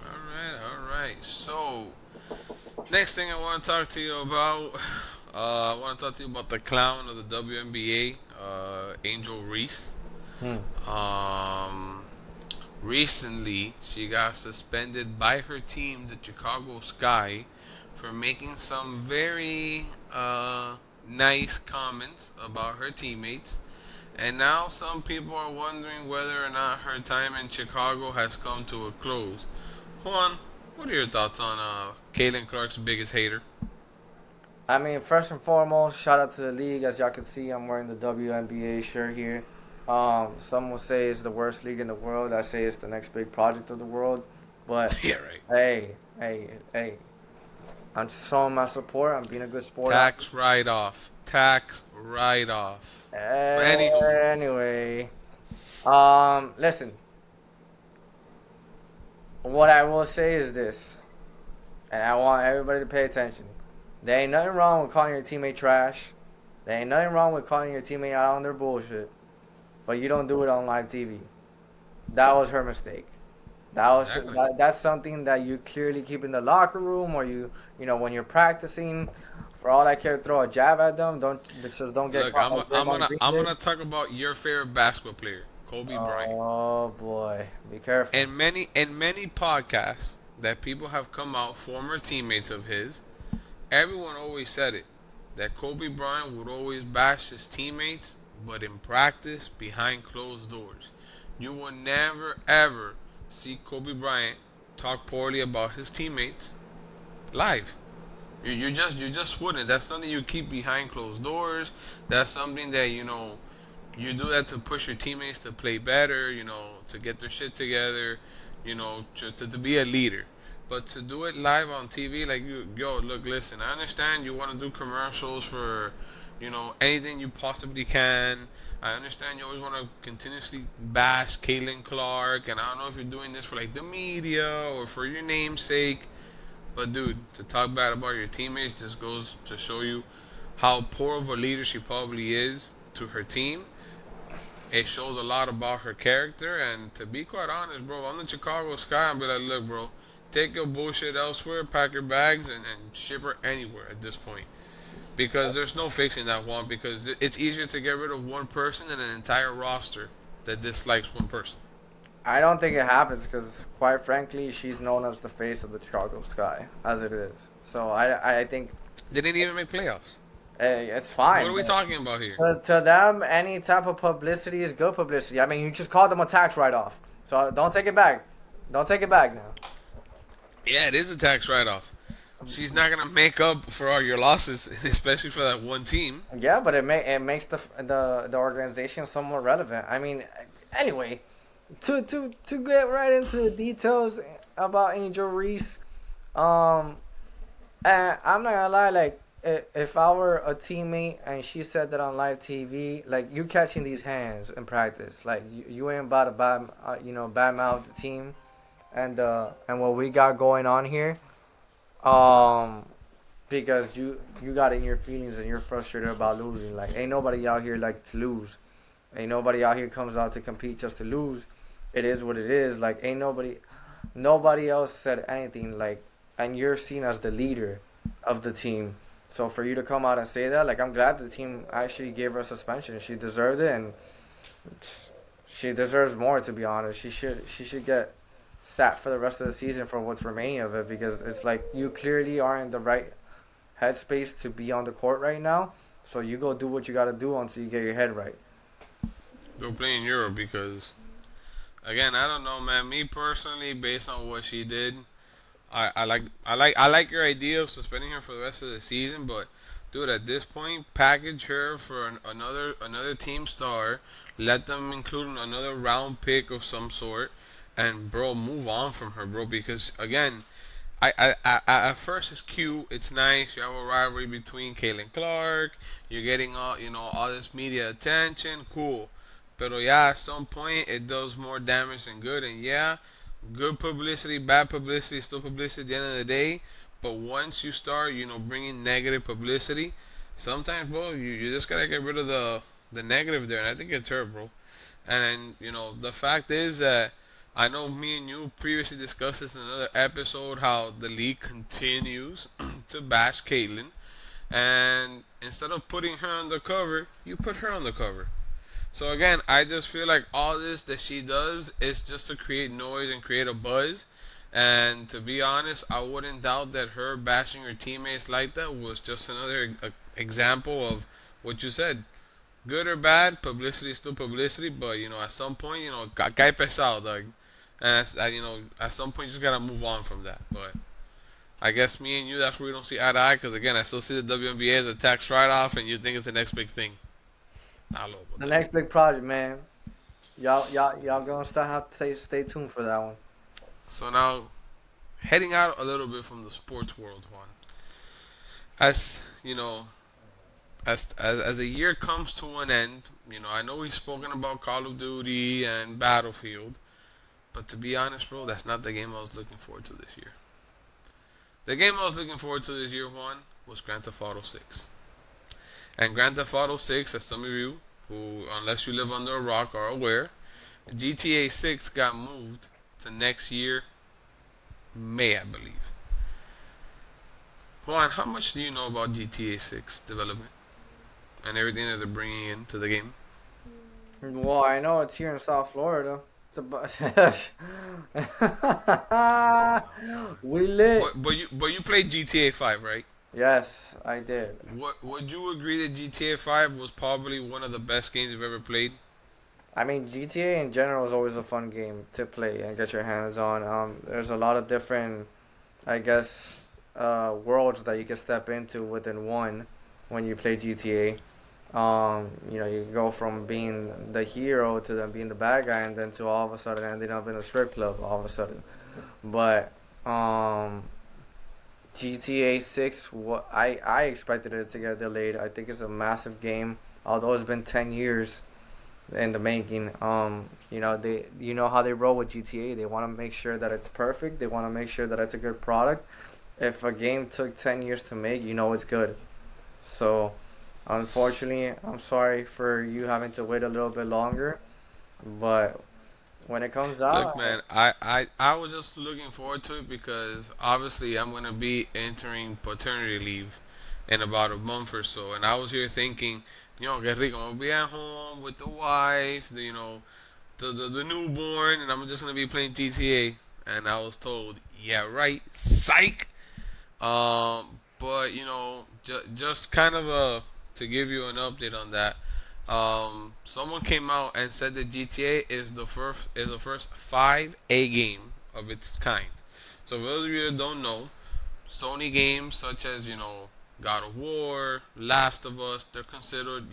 All right. So, next thing I want to talk to you about, I want to talk to you about the clown of the WNBA, Angel Reese. Hmm. Um, Recently, she got suspended by her team, the Chicago Sky, for making some very nice comments about her teammates. And now some people are wondering whether or not her time in Chicago has come to a close. Juan, what are your thoughts on Caitlin Clark's biggest hater? I mean, first and foremost, shout out to the league. As y'all can see, I'm wearing the WNBA shirt here. Some will say it's the worst league in the world. I say it's the next big project of the world. But Yeah, right. hey, I'm just showing my support. I'm being a good sport out. Tax write off. Tax write off. But anywho, Anyway, listen. What I will say is this, and I want everybody to pay attention. There ain't nothing wrong with calling your teammate trash. There ain't nothing wrong with calling your teammate out on their bullshit. But you don't do it on live TV. That was her mistake. exactly. That's something that you clearly keep in the locker room, or when you're practicing. For all I care, throw a jab at them. Don't get Look, caught like Draymond Green I'm did. gonna talk about your favorite basketball player, Kobe Bryant. Oh boy, be careful. And many podcasts that people have come out, former teammates of his, everyone always said it that Kobe Bryant would always bash his teammates, but in practice, behind closed doors. You will never ever see Kobe Bryant talk poorly about his teammates live. You just wouldn't. That's something you keep behind closed doors. That's something that you do that to push your teammates to play better. To get their shit together. To be a leader. But to do it live on TV, like yo, look, listen. I understand you want to do commercials for, anything you possibly can. I understand you always want to continuously bash Caitlin Clark, and I don't know if you're doing this for like the media or for your namesake. But dude, to talk bad about your teammates just goes to show you how poor of a leader she probably is to her team. It shows a lot about her character, and to be quite honest, bro, I'm the Chicago Sky. I'm be like, look, bro, take your bullshit elsewhere, pack your bags, and ship her anywhere at this point. Because there's no fixing that one. Because it's easier to get rid of one person than an entire roster that dislikes one person. I don't think it happens because, quite frankly, she's known as the face of the Chicago Sky, as it is. So I think They didn't even make playoffs. it's What fine. are we talking about here? To them, any type of publicity is good publicity. I mean, you just called them a tax write-off. So don't take it back. Don't take it back now. Yeah, it is a tax write-off. She's not gonna make up for all your losses, especially for that one team. Yeah, but it makes the organization somewhat relevant. I mean, anyway, to get right into the details about Angel Reese, um, and I'm not gonna lie, like if I were a teammate and she said that on live TV, like you catching these hands in practice, like you ain't about to bad mouth the team and what we got going on here, um, because you got in your feelings and you're frustrated about losing. Like ain't nobody out here like to lose. Ain't nobody out here comes out to compete just to lose. It is what it is. Like ain't nobody else said anything like, and you're seen as the leader of the team. So for you to come out and say that, like I'm glad the team actually gave her suspension. She deserved it, and She deserves more, to be honest. She should get sat for the rest of the season for what's remaining of it, because it's like you clearly are in the right headspace to be on the court right now. So you go do what you got to do until you get your head right. Go play in Europe because again, I don't know, man. Me personally, based on what she did, I like your idea of suspending her for the rest of the season, but dude, at this point, package her for another team star, let them include another round pick of some sort, and bro, move on from her, bro. Because again, at first it's cute, it's nice. You have a rivalry between Caitlin Clark. You're getting all this media attention, cool. But yeah, at some point it does more damage than good, and yeah, good publicity, bad publicity, is still publicity at the end of the day. But once you start, bringing negative publicity, sometimes, bro, you just gotta get rid of the negative there, and I think it's her, bro. And the fact is that I know me and you previously discussed this in another episode how the league continues to bash Caitlyn, and instead of putting her on the cover, you put her on the cover. So again, I just feel like all this that she does is just to create noise and create a buzz. And to be honest, I wouldn't doubt that her bashing her teammates like that was just another example of what you said. Good or bad, publicity is still publicity, but at some point, cae pesado, dog. And at some point, you just gotta move on from that. But I guess me and you, that's where we don't see eye to eye, because again, I still see the WNBA as a tax write-off, and you think it's the next big thing. Not local, The dog. next big project, man. Y'all gonna start have to stay tuned for that one. So now, heading out a little bit from the sports world, Juan. As you know, as a year comes to an end, I know we've spoken about Call of Duty and Battlefield, but to be honest, bro, that's not the game I was looking forward to this year. The game I was looking forward to this year, Juan, was Grand Theft Auto 6. And Grand Theft Auto 6, as some of you who, unless you live under a rock, are aware, GTA 6 got moved to next year, May, I believe. Juan, how much do you know about GTA 6 development and everything that they're bringing into the game? Well, I know it's here in South Florida. It's about we lit. But you played GTA 5, right? Yes, I did. Would you agree that GTA 5 was probably one of the best games you've ever played? I mean, GTA in general is always a fun game to play and get your hands on. There's a lot of different, I guess, worlds that you can step into within one when you play GTA. You go from being the hero to then being the bad guy, and then to all of a sudden ending up in a strip club all of a sudden. But GTA 6, what I expected it to get delayed. I think it's a massive game, although it's been 10 years in the making. How they roll with GTA. They want to make sure that it's perfect. They want to make sure that it's a good product. If a game took 10 years to make, it's good. So, unfortunately, I'm sorry for you having to wait a little bit longer, but when it comes Look, out, man, I was just looking forward to it because obviously I'm gonna be entering paternity leave in about a month or so, and I was here thinking, que rico, I'm gonna be at home with the wife, the newborn, and I'm just gonna be playing GTA. And I was told, yeah, right, psych. But just kind of to give you an update on that. Someone came out and said that GTA is the first 5A game of its kind. So for those of you that don't know, Sony games such as God of War, Last of Us, they're considered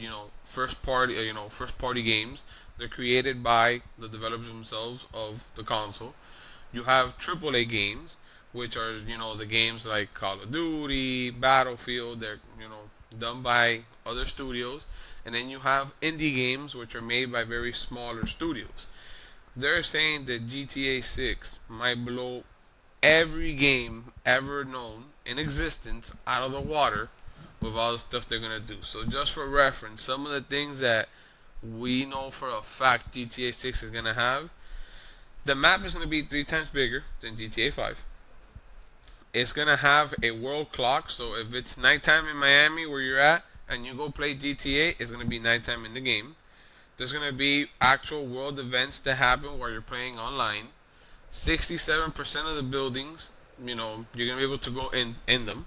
first party games. They're created by the developers themselves of the console. You have AAA games, which are the games like Call of Duty, Battlefield. They're done by other studios, and then you have indie games, which are made by very smaller studios. They're saying that GTA 6 might blow every game ever known in existence out of the water with all the stuff they're gonna do. So just for reference, some of the things that we know for a fact GTA 6 is gonna have. The map is gonna be 3 times bigger than GTA 5. It's gonna have a world clock, so if it's nighttime in Miami where you're at, and you go play GTA, it's gonna be nighttime in the game. There's gonna be actual world events that happen where you're playing online. 67% of the buildings, you're gonna be able to go in them.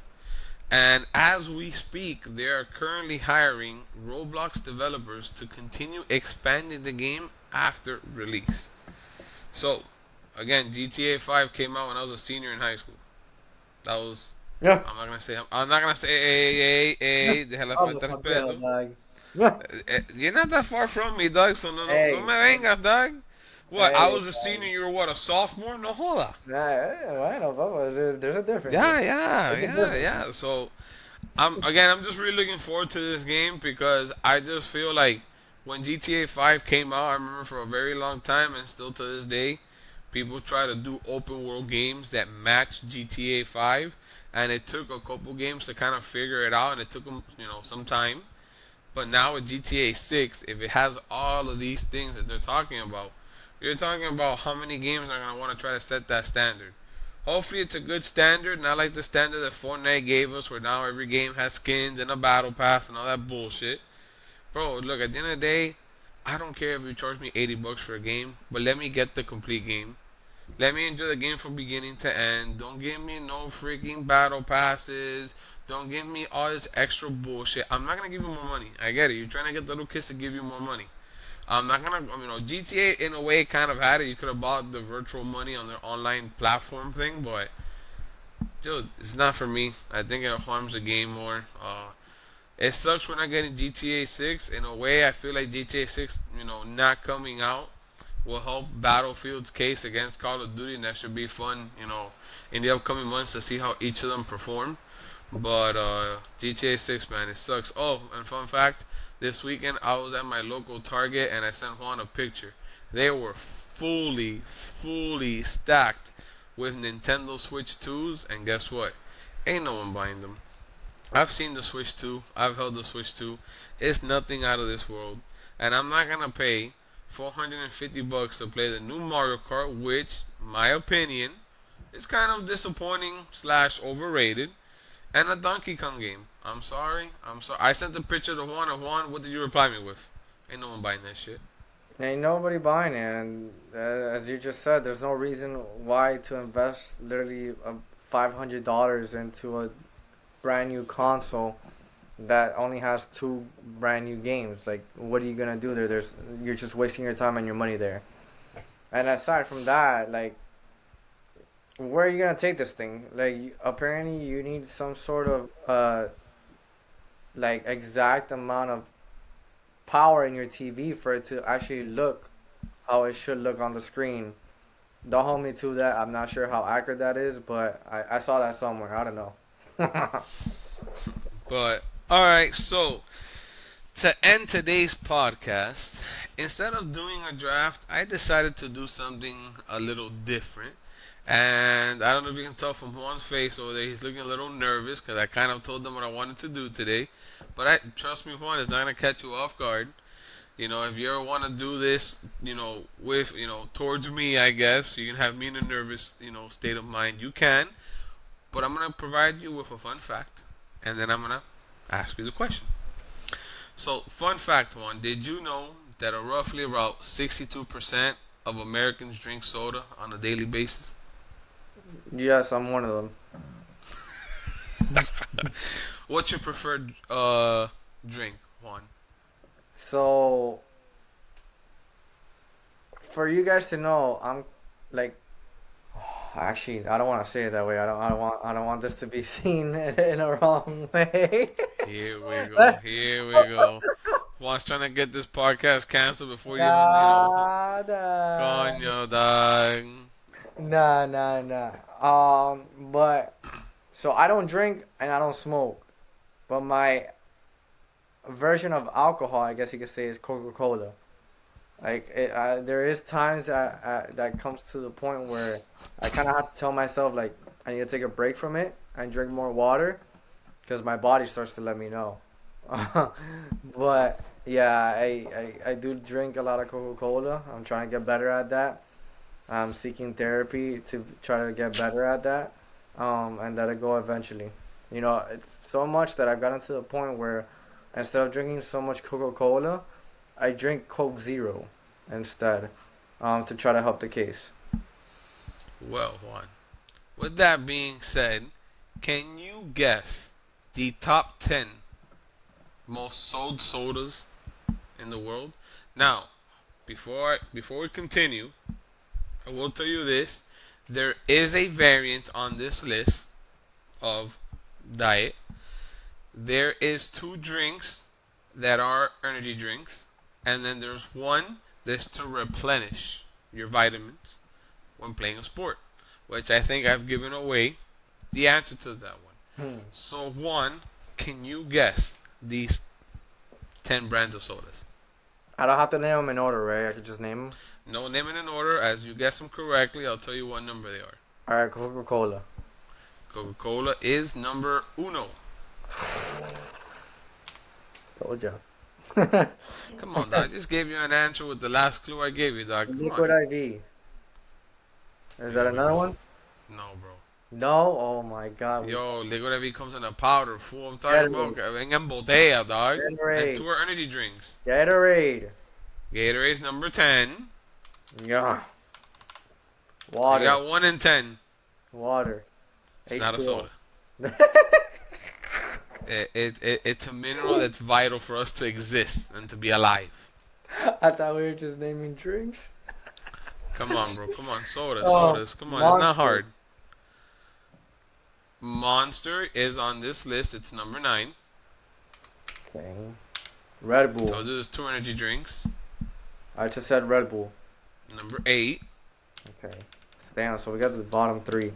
And as we speak, they are currently hiring Roblox developers to continue expanding the game after release. So, again, GTA 5 came out when I was a senior in high school. That was. Yeah. I'm not gonna say, hey, déjala Oh, falta fuck yeah, respeto. dog. Yeah. You're not that far from me, dog. So no Hey, me vengas, dog. What? I hey, was a senior. You were what? A sophomore? No joda. I know, but there's a difference there. Yeah, yeah, There's a yeah, difference. yeah. So I'm just really looking forward to this game because I just feel like when GTA 5 came out, I remember for a very long time and still to this day, people try to do open world games that match GTA 5, and it took a couple games to kind of figure it out, and it took them, some time. But now with GTA 6, if it has all of these things that they're talking about, you're talking about how many games are going to want to try to set that standard. Hopefully it's a good standard, not like the standard that Fortnite gave us where now every game has skins and a battle pass and all that bullshit. Bro, look, at the end of the day, I don't care if you charge me $80 for a game, but let me get the complete game. Let me enjoy the game from beginning to end. Don't give me no freaking battle passes. Don't give me all this extra bullshit. I'm not gonna give you more money. I get it. You're trying to get the little kids to give you more money. I'm not gonna, GTA in a way kind of had it. You could have bought the virtual money on their online platform thing, but dude, it's not for me. I think it harms the game more. It sucks when I get in GTA 6. In a way, I feel like GTA 6, not coming out will help Battlefield's case against Call of Duty, and that should be fun, in the upcoming months to see how each of them perform. But GTA 6, man, it sucks. Oh, and fun fact, this weekend I was at my local Target and I sent Juan a picture. They were fully stacked with Nintendo Switch 2s, and guess what? Ain't no one buying them. I've seen the Switch 2. I've held the Switch 2. It's nothing out of this world. And I'm not gonna pay $450 to play the new Mario Kart, which, my opinion, is kind of disappointing slash overrated, and a Donkey Kong game. I'm sorry. I'm sorry. I sent the picture to Juan, and Juan, what did you reply me with? Ain't no one buying that shit. Ain't nobody buying it, and as you just said, there's no reason why to invest literally $500 into a brand new console that only has two brand new games. Like, what are you gonna do there? You're just wasting your time and your money there. And aside from that, like, where are you gonna take this thing? Like, apparently you need some sort of like exact amount of power in your TV for it to actually look how it should look on the screen. Don't hold me to that. I'm not sure how accurate that is, but I saw that somewhere. I don't know. But, alright, so to end today's podcast, instead of doing a draft, I decided to do something a little different. And I don't know if you can tell from Juan's face over there, he's looking a little nervous because I kind of told him what I wanted to do today. But trust me, Juan, it's not gonna catch you off guard. If you ever want to do this, with, towards me, I guess you can have me in a nervous, state of mind. You can, but I'm gonna provide you with a fun fact, and then I'm gonna ask you the question. So, fun fact one: did you know that roughly about 62% of Americans drink soda on a daily basis? Yes, I'm one of them. What's your preferred drink, Juan? So, for you guys to know, I'm like, actually, I don't want to say it that way. I don't want this to be seen in a wrong way. Here we go. Here we go. Juan's trying to get this podcast canceled before you even, Nah, nah, coño, dog. nah. But so I don't drink and I don't smoke, but my version of alcohol, I guess you could say, is Coca-Cola. Like there is times that comes to the point where I kind of have to tell myself like I need to take a break from it and drink more water because my body starts to let me know. But yeah, I do drink a lot of Coca-Cola. I'm trying to get better at that. I'm seeking therapy to try to get better at that, and that'll go eventually. It's so much that I've gotten to the point where instead of drinking so much Coca Cola, I drink Coke Zero instead, to try to help the case. Well, Juan. With that being said, can you guess the top 10 most sold sodas in the world? Now, before we continue, I will tell you this: there is a variant on this list of diet. There is two drinks that are energy drinks, and then there's one that's to replenish your vitamins when playing a sport, which I think I've given away the answer to that one. Hmm. So, one, can you guess these 10 brands of sodas? I don't have to name them in order, right? I could just name them. No, name it in order. As you guess them correctly, I'll tell you what number they are. All right, Coca Cola. Coca Cola is number uno. Told ya. Come on, dog. I just gave you an answer with the last clue I gave you, dog. Come Liquid on. IV. Is that another one? No, bro. No. Oh my God. Yo, Liquid IV comes in a powder, fool. I'm talking about. Gatorade. Venga en botella, dog. And Gatorade. two are energy drinks. Gatorade. Gatorade's number 10. Yeah. So you Water. got 1 in 10. Water. It's not a H2O. soda. It's a mineral that's vital for us to exist and to be alive. I thought we were just naming drinks. Come on, bro. Come on. Oh, Sodas. Come on. It's not Monster. hard. Monster is on this list. It's number 9. Okay. Red Bull. Told you there's two energy drinks. I just said Red Bull. Number 8. Okay. Damn, so we got the bottom three.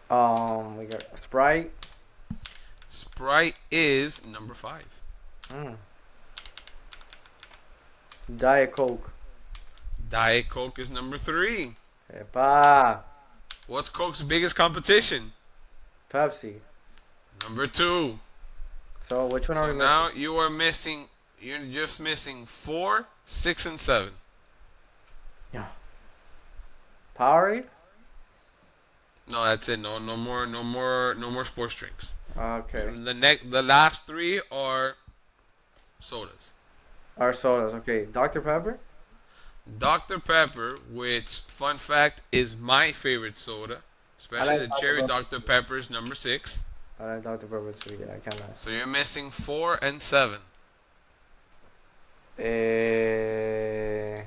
We got Sprite. Sprite is number 5. Mm. Diet Coke. Diet Coke is number 3. Epa. What's Coke's biggest competition? Pepsi. Number 2. So which one are So we now missing? you're just missing 4, 6, and 7. Yeah. Powerade? No, that's it. No more sports drinks. Okay. The last 3 are sodas. Our sodas. Okay. Dr. Pepper? Dr. Pepper, which, fun fact, is my favorite soda, I especially like the Dr. cherry Pepper. Dr. Pepper is number 6. I like Dr. Pepper. It's pretty good. I can't lie. So you're missing 4 and 7. Eh...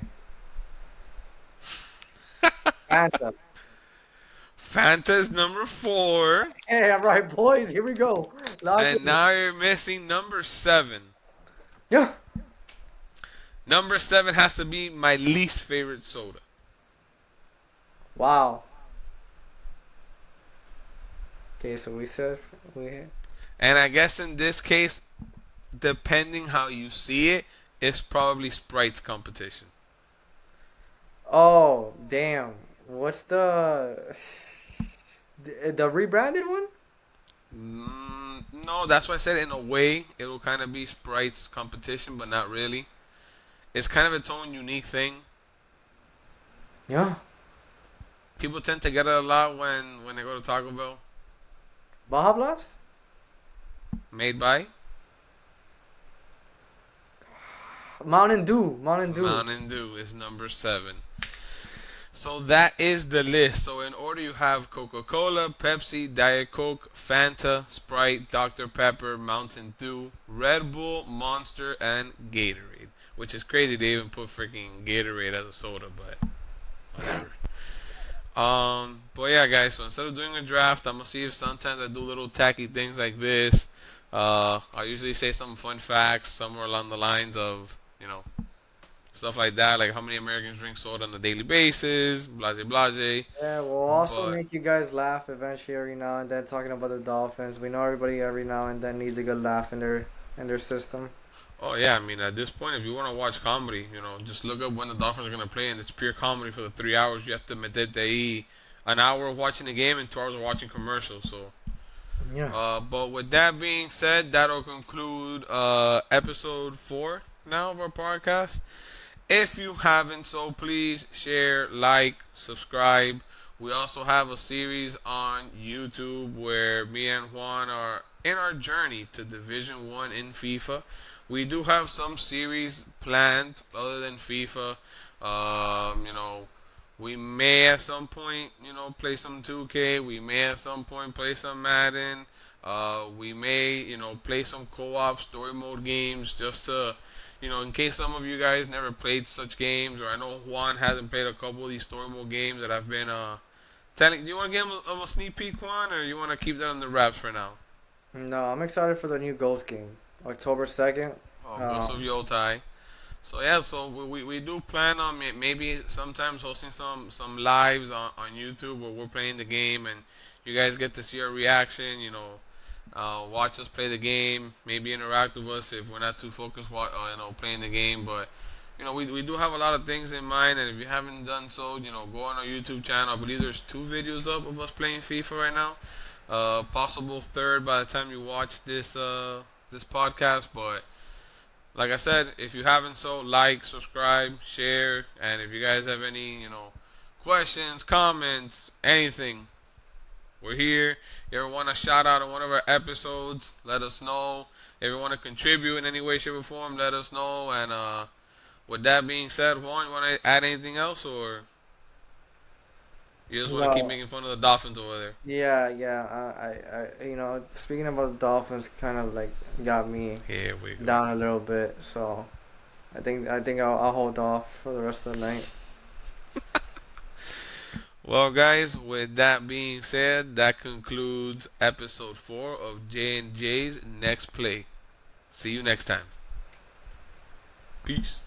Fanta. Fanta is number 4. Hey, all right, boys. Here we go. Lock it And in. now you're missing number 7. Yeah. Number 7 has to be my least favorite soda. Wow. Okay, so we said we. And I guess in this case, depending how you see it, it's probably Sprite's competition. Oh, damn. What's the rebranded one? No, that's why I said in a way it'll kind of be Sprite's competition, but not really. It's kind of its own unique thing. Yeah. People tend to get it a lot when they go to Taco Bell. Baja Blast? Made by Mountain Dew. Mountain Dew. Mountain Dew is number 7. So that is the list. So in order you have Coca-Cola, Pepsi, Diet Coke, Fanta, Sprite, Dr. Pepper, Mountain Dew, Red Bull, Monster, and Gatorade. Which is crazy they even put freaking Gatorade as a soda, but whatever. But yeah, guys. So instead of doing a draft, I'm gonna see if sometimes I do little tacky things like this. I usually say some fun facts somewhere along the lines of, stuff like that, like how many Americans drink soda on a daily basis, blase blase. Yeah, we'll also But make you guys laugh eventually every now and then talking about the Dolphins. We know everybody every now and then needs a good laugh in their system. oh yeah, I mean at this point, if you want to watch comedy, just look up when the Dolphins are gonna play, and it's pure comedy for the 3 hours. You have to meterte ahí an hour of watching the game and 2 hours of watching commercials. So, Yeah. but with that being said, that'll conclude episode 4 now of our podcast. If you haven't, so please share, like, subscribe. We also have a series on YouTube where me and Juan are in our journey to Division 1 in FIFA. We do have some series planned other than FIFA. You know, we may at some point, play some 2K. We may at some point play some Madden. We may, play some co-op story mode games just to, in case some of you guys never played such games, or I know Juan hasn't played a couple of these story mode games that I've been telling. Do you want to give him a sneak peek, Juan, or you want to keep that on the wraps for now? No, I'm excited for the new Ghost game, October 2nd. Oh, Ghost of Um, Yotai. So yeah, so we do plan on maybe sometimes hosting some lives on YouTube where we're playing the game and you guys get to see our reaction. Watch us play the game, maybe interact with us if we're not too focused, playing the game. But we do have a lot of things in mind, and if you haven't done so, go on our YouTube channel. I believe there's two videos up of us playing FIFA right now. Possible third by the time you watch this podcast, but like I said, if you haven't so, like, subscribe, share, and if you guys have any, questions, comments, anything, we're here. You ever want a shout out on one of our episodes, let us know. If you want to contribute in any way, shape, or form, let us know. And with that being said, Juan, you want to add anything else, or you just want to keep no, making fun of the Dolphins over there? yeah, yeah. Speaking about the Dolphins, kind of like got me Here we go. down a little bit. So I think I'll hold off for the rest of the night. Well, guys, with that being said, that concludes episode 4 of J and J's Next Play. See you next time. Peace.